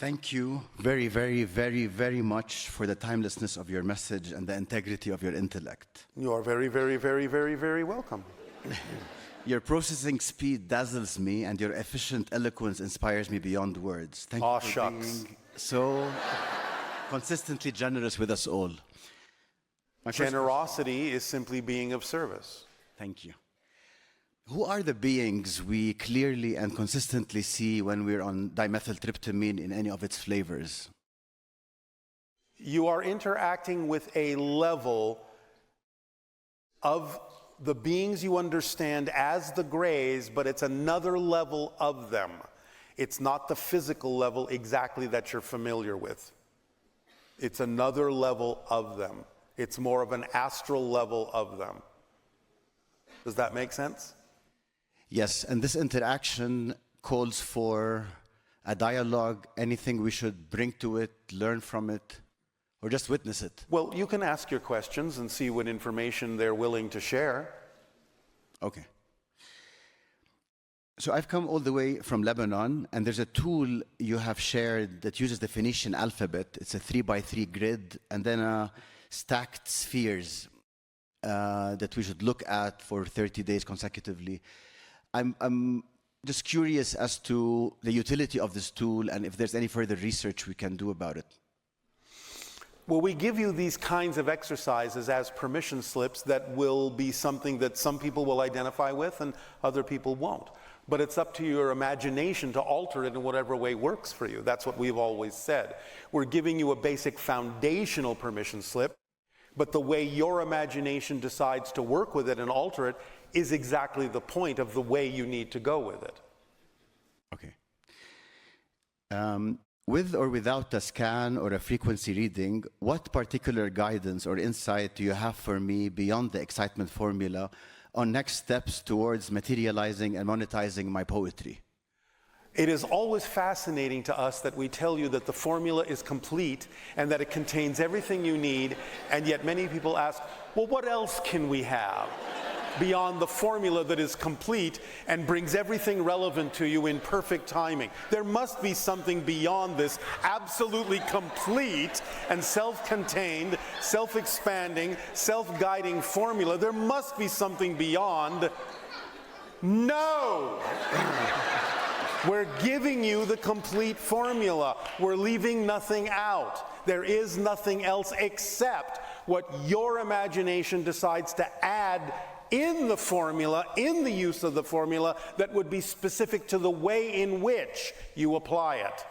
Thank you very, very, very, very much for the timelessness of your message and the integrity of your intellect. You are very, very, very, very, very welcome. Your processing speed dazzles me, and your efficient eloquence inspires me beyond words. Thank you for Shucks. being so consistently generous with us all. Generosity is simply being of service. Thank you. Who are the beings we clearly and consistently see when we're on dimethyltryptamine in any of its flavors? You are interacting with a level of the beings you understand as the grays, but it's another level of them. It's not the physical level exactly that you're familiar with. It's another level of them. It's more of an astral level of them. Does that make sense? Yes, and this interaction calls for a dialogue, anything we should bring to it, learn from it, or just witness it. Well, you can ask your questions and see what information they're willing to share. Okay. So I've come all the way from Lebanon, and there's a tool you have shared that uses the Phoenician alphabet. It's a 3x3 grid, and then stacked spheres that we should look at for 30 days consecutively. I'm just curious as to the utility of this tool and if there's any further research we can do about it. Well, we give you these kinds of exercises as permission slips that will be something that some people will identify with and other people won't. But it's up to your imagination to alter it in whatever way works for you. That's what we've always said. We're giving you a basic foundational permission slip, but the way your imagination decides to work with it and alter it is exactly the point of the way you need to go with it. Okay. With or without a scan or a frequency reading, what particular guidance or insight do you have for me beyond the excitement formula on next steps towards materializing and monetizing my poetry? It is always fascinating to us that we tell you that the formula is complete and that it contains everything you need, and yet many people ask, well, what else can we have beyond the formula that is complete and brings everything relevant to you in perfect timing? There must be something beyond this absolutely complete and self-contained, self-expanding, self-guiding formula. There must be something beyond. No! We're giving you the complete formula. We're leaving nothing out. There is nothing else except what your imagination decides to add in the formula, in the use of the formula, that would be specific to the way in which you apply it.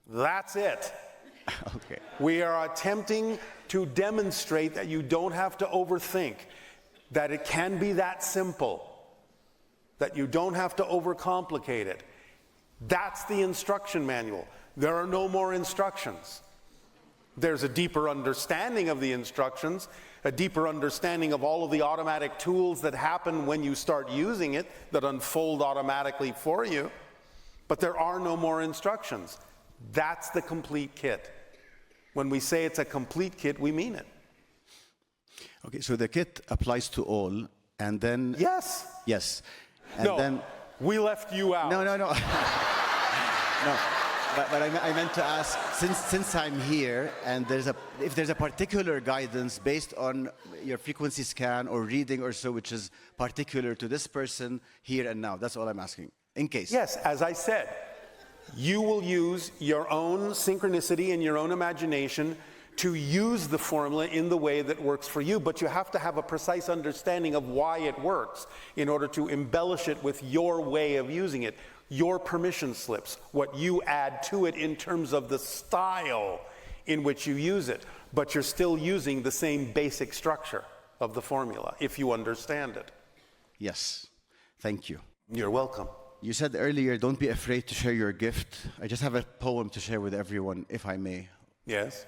That's it. Okay. We are attempting to demonstrate that you don't have to overthink, that it can be that simple, that you don't have to overcomplicate it. That's the instruction manual. There are no more instructions. There's a deeper understanding of the instructions, a deeper understanding of all of the automatic tools that happen when you start using it, that unfold automatically for you, but there are no more instructions. That's the complete kit. When we say it's a complete kit, we mean it. Okay, so the kit applies to all, and then... Yes. Yes. And no, then, we left you out. No. No. But I meant to ask, since I'm here, and if there's a particular guidance based on your frequency scan or reading or so, which is particular to this person here and now. That's all I'm asking, in case. Yes, as I said, you will use your own synchronicity and your own imagination to use the formula in the way that works for you, but you have to have a precise understanding of why it works in order to embellish it with your way of using it, your permission slips, what you add to it in terms of the style in which you use it, but you're still using the same basic structure of the formula, if you understand it. Yes, thank you. You're welcome. You said earlier, don't be afraid to share your gift. I just have a poem to share with everyone, if I may. Yes.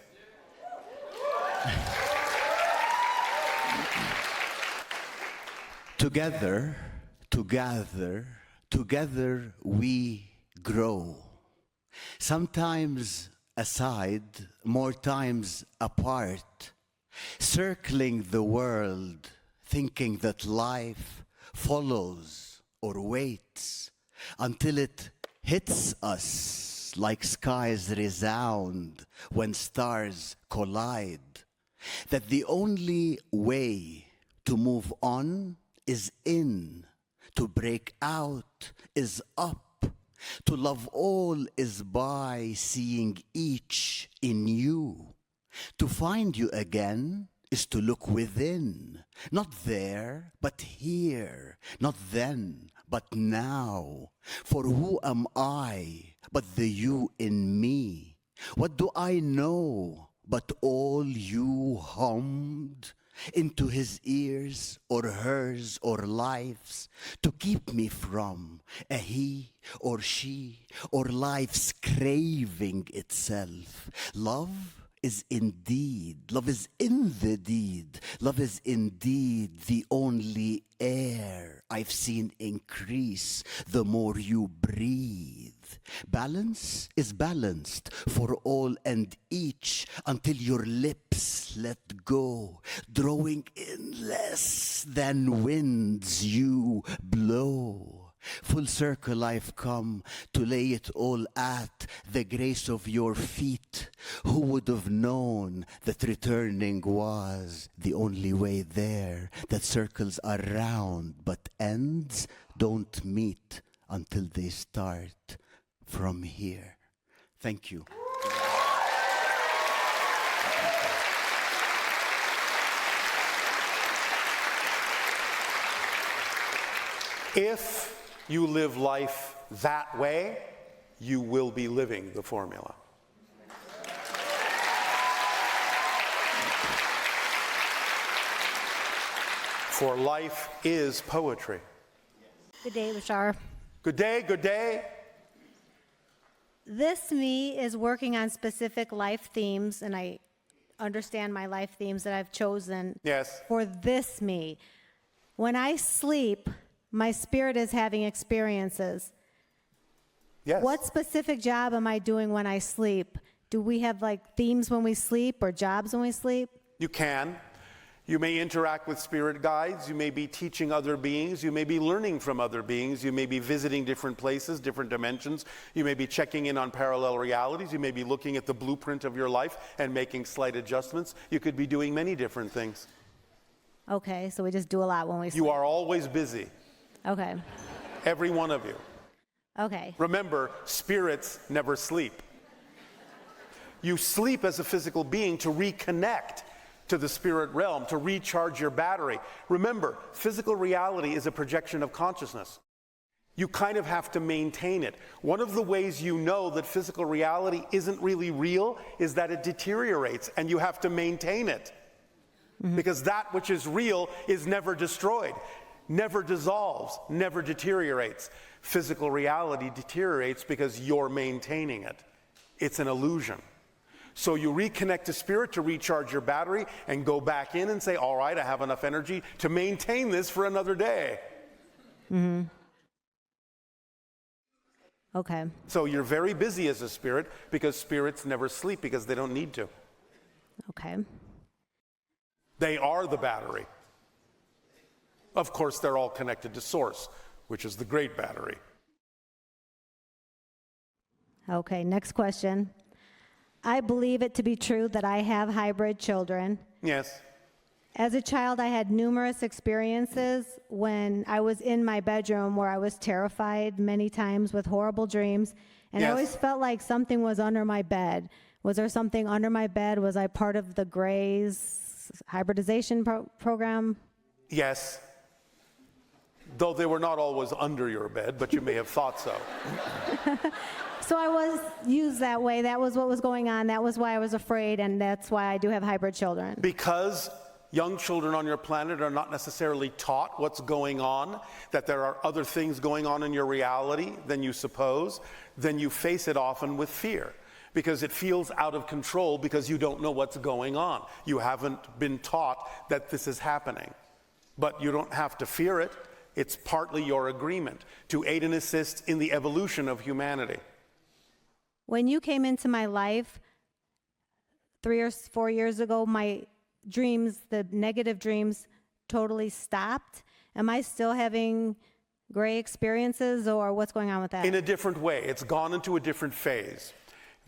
Together we grow. Sometimes aside, more times apart, circling the world, thinking that life follows or waits until it hits us echoes like skies resound when stars collide. That the only way to move on is in, to break out is up, to love all is by seeing each in you. To find you again is to look within, not there, but here, not then, but now. For who am I but the you in me? What do I know but all you hummed into his ears or hers or life's to keep me from a he or she or life's craving itself? Love is indeed, love is in the deed, love is indeed the only air I've seen increase the more you breathe. Balance is balanced for all and each until your lips let go, drawing in less than winds you blow. Full circle I've come to lay it all at the grace of your feet. Who would have known that returning was the only way there, that circles are round but ends don't meet until they start from here. Thank you. If you live life that way, you will be living the formula. For life is poetry. Good day, Bashar. Good day, good day. This me is working on specific life themes, and I understand my life themes that I've chosen Yes. for this me. When I sleep, my spirit is having experiences. Yes. What specific job am I doing when I sleep? Do we have like themes when we sleep or jobs when we sleep? You can. You may interact with spirit guides. You may be teaching other beings. You may be learning from other beings. You may be visiting different places, different dimensions. You may be checking in on parallel realities. You may be looking at the blueprint of your life and making slight adjustments. You could be doing many different things. Okay, so we just do a lot when we sleep. You are always busy. Okay. Every one of you. Okay. Remember, spirits never sleep. You sleep as a physical being to reconnect to the spirit realm, to recharge your battery. Remember, physical reality is a projection of consciousness. You kind of have to maintain it. One of the ways you know that physical reality isn't really real is that it deteriorates, and you have to maintain it. Mm-hmm. Because that which is real is never destroyed, never dissolves, never deteriorates. Physical reality deteriorates because you're maintaining it. It's an illusion. So you reconnect to spirit to recharge your battery and go back in and say, all right, I have enough energy to maintain this for another day. Mm-hmm. Okay. So you're very busy as a spirit because spirits never sleep because they don't need to. Okay. They are the battery. Of course, they're all connected to source, which is the great battery. Okay, next question. I believe it to be true that I have hybrid children. Yes. As a child, I had numerous experiences when I was in my bedroom where I was terrified many times with horrible dreams, and Yes. I always felt like something was under my bed. Was there something under my bed? Was I part of the Gray's hybridization program? Yes. Though they were not always under your bed, but you may have thought so. So I was used that way. That was what was going on. That was why I was afraid, and that's why I do have hybrid children. Because young children on your planet are not necessarily taught what's going on, that there are other things going on in your reality than you suppose, then you face it often with fear. Because it feels out of control because you don't know what's going on. You haven't been taught that this is happening. But you don't have to fear it. It's partly your agreement to aid and assist in the evolution of humanity. When you came into my life 3 or 4 years ago, my dreams, the negative dreams, totally stopped. Am I still having gray experiences, or what's going on with that? In a different way. It's gone into a different phase.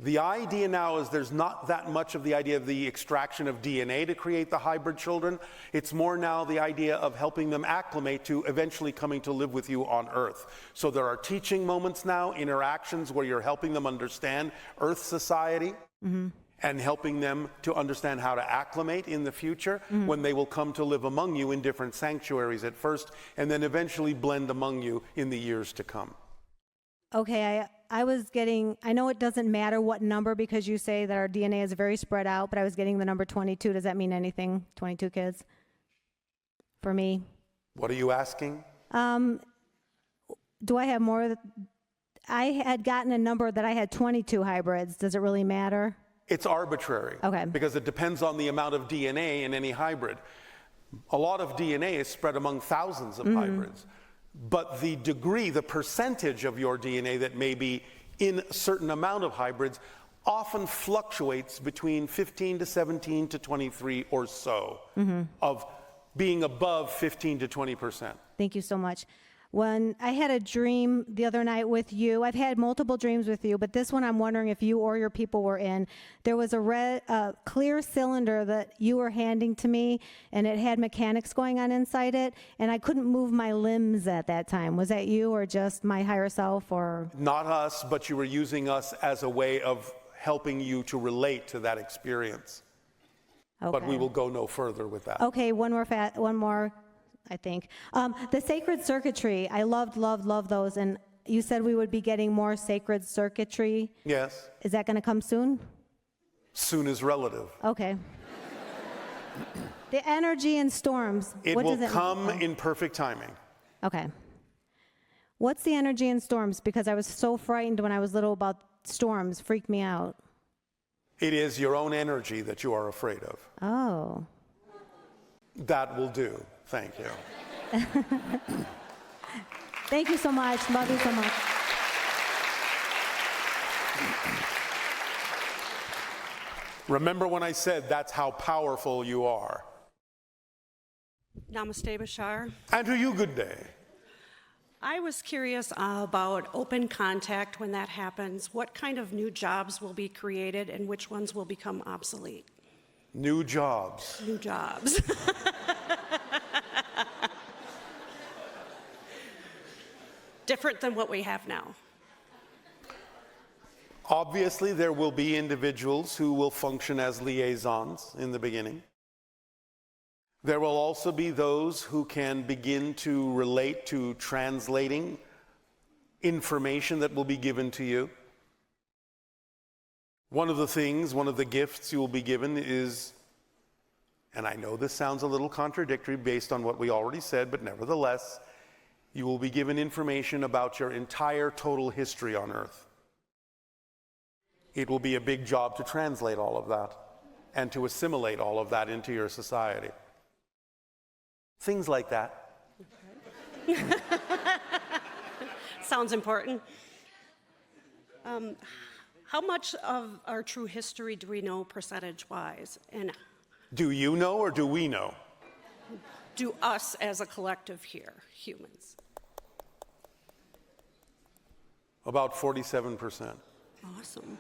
The idea now is there's not that much of the idea of the extraction of DNA to create the hybrid children. It's more now the idea of helping them acclimate to eventually coming to live with you on Earth. So there are teaching moments now, interactions where you're helping them understand Earth society and helping them to understand how to acclimate in the future when they will come to live among you in different sanctuaries at first and then eventually blend among you in the years to come. Okay, I know it doesn't matter what number because you say that our DNA is very spread out, but I was getting the number 22. Does that mean anything? 22 kids? For me? What are you asking? Do I have more? I had gotten a number that I had 22 hybrids. Does it really matter? It's arbitrary. Okay. Because it depends on the amount of DNA in any hybrid. A lot of DNA is spread among thousands of hybrids. But the degree, the percentage of your DNA that may be in a certain amount of hybrids often fluctuates between 15 to 17 to 23 or so of being above 15 to 20%. Thank you so much. When I had a dream the other night with you, I've had multiple dreams with you, but this one I'm wondering if you or your people were in. There was a clear cylinder that you were handing to me, and it had mechanics going on inside it, and I couldn't move my limbs at that time. Was that you or just my higher self? Or Not us, but you were using us as a way of helping you to relate to that experience. Okay. But we will go no further with that. Okay, one more. I think. The sacred circuitry, I loved those, and you said we would be getting more sacred circuitry. Yes. Is that going to come soon? Soon is relative. Okay. The energy in storms. It what will does come in perfect timing. Okay. What's the energy in storms? Because I was so frightened when I was little about storms. Freaked me out. It is your own energy that you are afraid of. Oh. That will do. Thank you. Thank you so much. Love you so much. Remember when I said that's how powerful you are. Namaste, Bashar. And to you, good day. I was curious about open contact when that happens. What kind of new jobs will be created and which ones will become obsolete? New jobs. New jobs. Different than what we have now. Obviously, there will be individuals who will function as liaisons in the beginning. There will also be those who can begin to relate to translating information that will be given to you. One of the gifts you will be given is, and I know this sounds a little contradictory based on what we already said, but nevertheless, you will be given information about your entire total history on Earth. It will be a big job to translate all of that and to assimilate all of that into your society. Things like that. Sounds important. How much of our true history do we know percentage-wise? And Do you know or do we know? do us as a collective here, humans? About 47%. Awesome.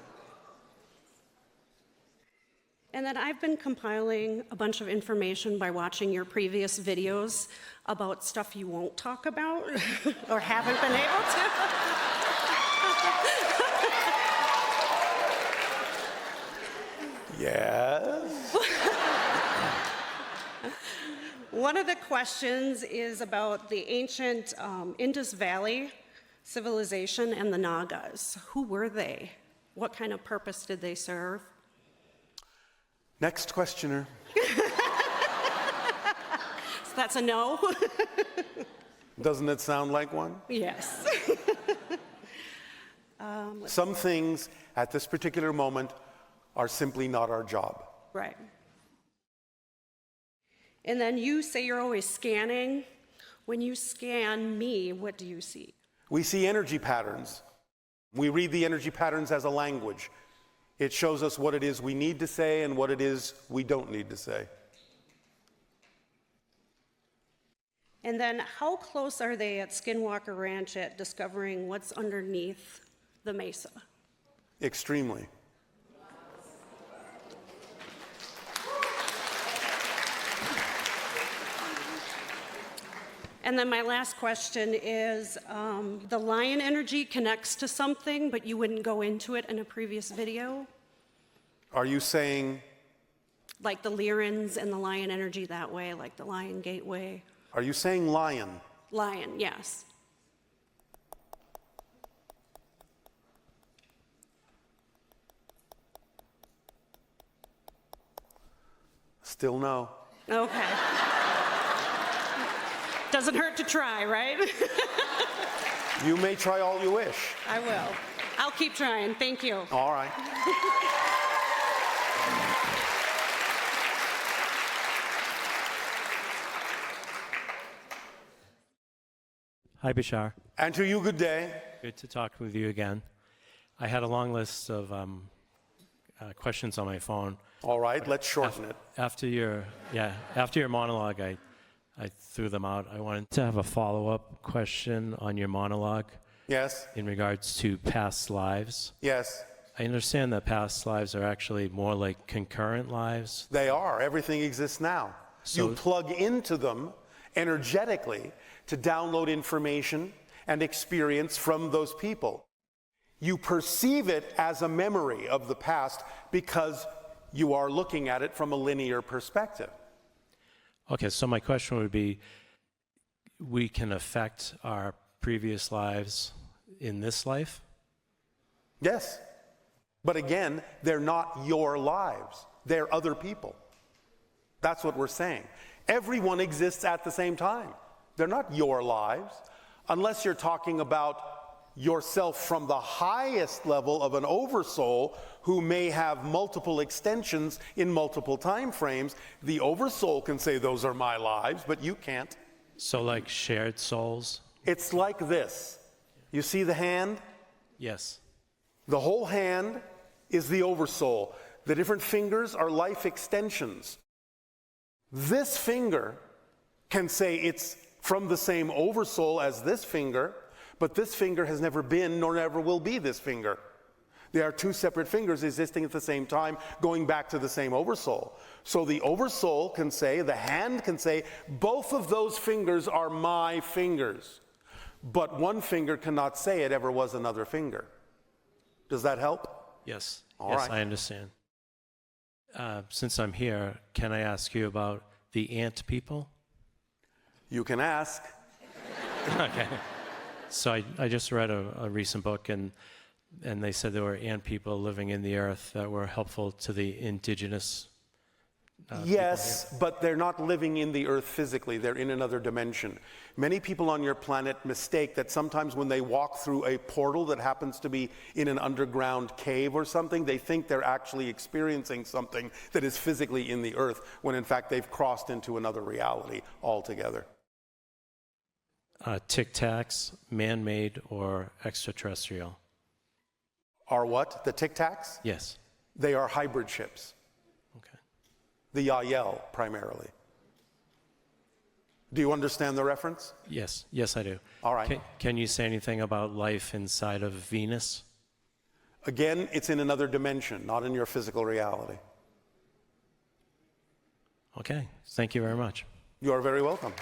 And then I've been compiling a bunch of information by watching your previous videos about stuff you won't talk about or haven't been able to. Yes. One of the questions is about the ancient Indus Valley civilization and the Nagas. Who were they? What kind of purpose did they serve? Next questioner. So that's a no? Doesn't it sound like one? Yes. Some things at this particular moment are simply not our job. Right. And then you say you're always scanning. When you scan me, what do you see? We see energy patterns. We read the energy patterns as a language. It shows us what it is we need to say and what it is we don't need to say. And then how close are they at Skinwalker Ranch at discovering what's underneath the mesa? Extremely. And then my last question is, the lion energy connects to something, but you wouldn't go into it in a previous video? Are you saying, Like the Lyrans and the lion energy that way, like the lion gateway? are you saying lion? Lion, yes. Still no. Okay. Doesn't hurt to try, right? You may try all you wish. I will. I'll keep trying. Thank you. All right. Hi, Bashar. And to you, good day. Good to talk with you again. I had a long list of questions on my phone. All right, let's shorten it. After your monologue, I threw them out. I wanted to have a follow-up question on your monologue Yes, in regards to past lives. yes, I understand that past lives are actually more like concurrent lives. they are. Everything exists now. So- You plug into them energetically to download information and experience from those people. You perceive it as a memory of the past because you are looking at it from a linear perspective. Okay, so my question would be, we can affect our previous lives in this life? Yes. But again, they're not your lives. They're other people. That's what we're saying. Everyone exists at the same time. They're not your lives, unless you're talking about yourself from the highest level of an oversoul who may have multiple extensions in multiple time frames. The oversoul can say those are my lives, but you can't. So like shared souls? It's like this. You see the hand? Yes. The whole hand is the oversoul. The different fingers are life extensions. This finger can say it's from the same oversoul as this finger, but this finger has never been nor ever will be this finger. They are two separate fingers existing at the same time, going back to the same oversoul. So the oversoul can say, the hand can say, both of those fingers are my fingers. But one finger cannot say it ever was another finger. Does that help? Yes. All yes, right. I understand. Since I'm here, can I ask you about the ant people? You can ask. Okay. So I just read a recent book, and they said there were ant people living in the earth that were helpful to the indigenous Yes, but they're not living in the earth physically. They're in another dimension. Many people on your planet mistake that sometimes when they walk through a portal that happens to be in an underground cave or something, they think they're actually experiencing something that is physically in the earth, when in fact they've crossed into another reality altogether. Tic Tacs, man-made or extraterrestrial? Are what? The Tic Tacs? Yes. They are hybrid ships. Okay. The Yael, primarily. Do you understand the reference? Yes. Yes, I do. All right. Can you say anything about life inside of Venus? Again, it's in another dimension, not in your physical reality. Okay. Thank you very much. You are very welcome.